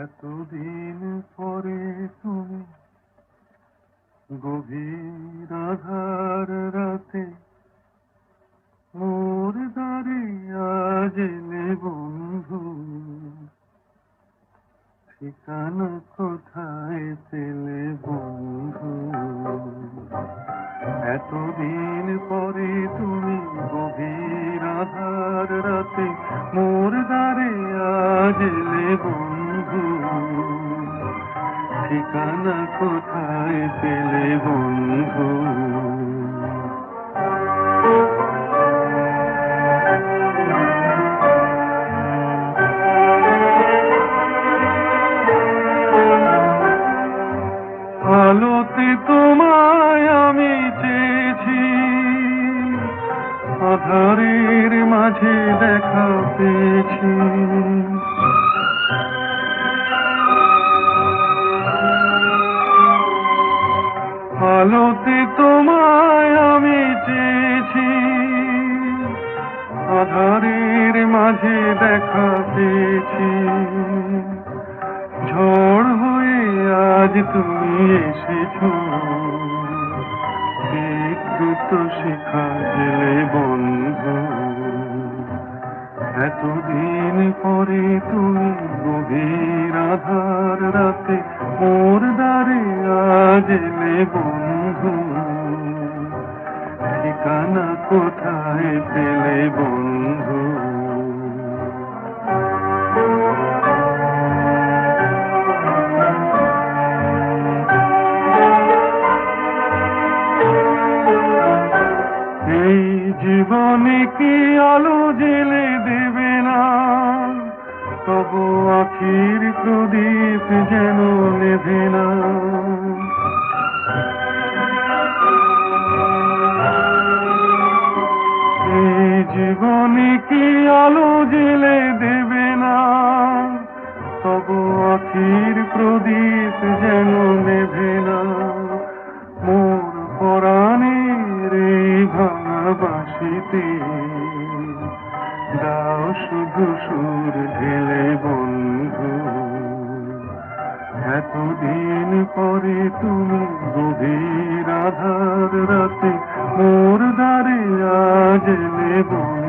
এতদিন পরে তুমি গভীর আধার রাতে মোর দ্বারে আজ এলে বন্ধু, ঠিকানা কোথায় পেলে বন্ধু? এতদিন পরে তুমি গভীর আধার রাতে মোর দ্বারে আজ এলে বন্ধু, ঠিকানা কোথায় পেলে বন্ধু? আলোতে তোমায় আমি চেয়েছি, আধারের মাঝে দেখা পেয়েছি। আলোতে তোমায় আমি চেয়েছি, আধারের মাঝে দেখা পেয়েছি। ঝড় হয়ে আজ তুমি এসেছো, বিদ্যুৎ শিখা গেলে বন্ধু। এতদিন পরে তুমি গভীর আধার রাতে মোর দ্বারে আজ এলে বন্ধু, ঠিকানা কোথায় পেলে বন্ধু? এই জীবনে কি আলো জেলে দেবে না, তবু আখির প্রদীপ যেন নেভে না। এই জীবনে কি আলো জেলে দেবে না, তবু আখির প্রদীপ যেন নেভে না। মোর পরাণের এই ভাঙা বাঁশিতে দাও শুধু সুর ঢেলে বন্ধু। এতদিন পরে তুমি গভীর আধার রাতে মোর দ্বারে আজ এলে বন্ধু,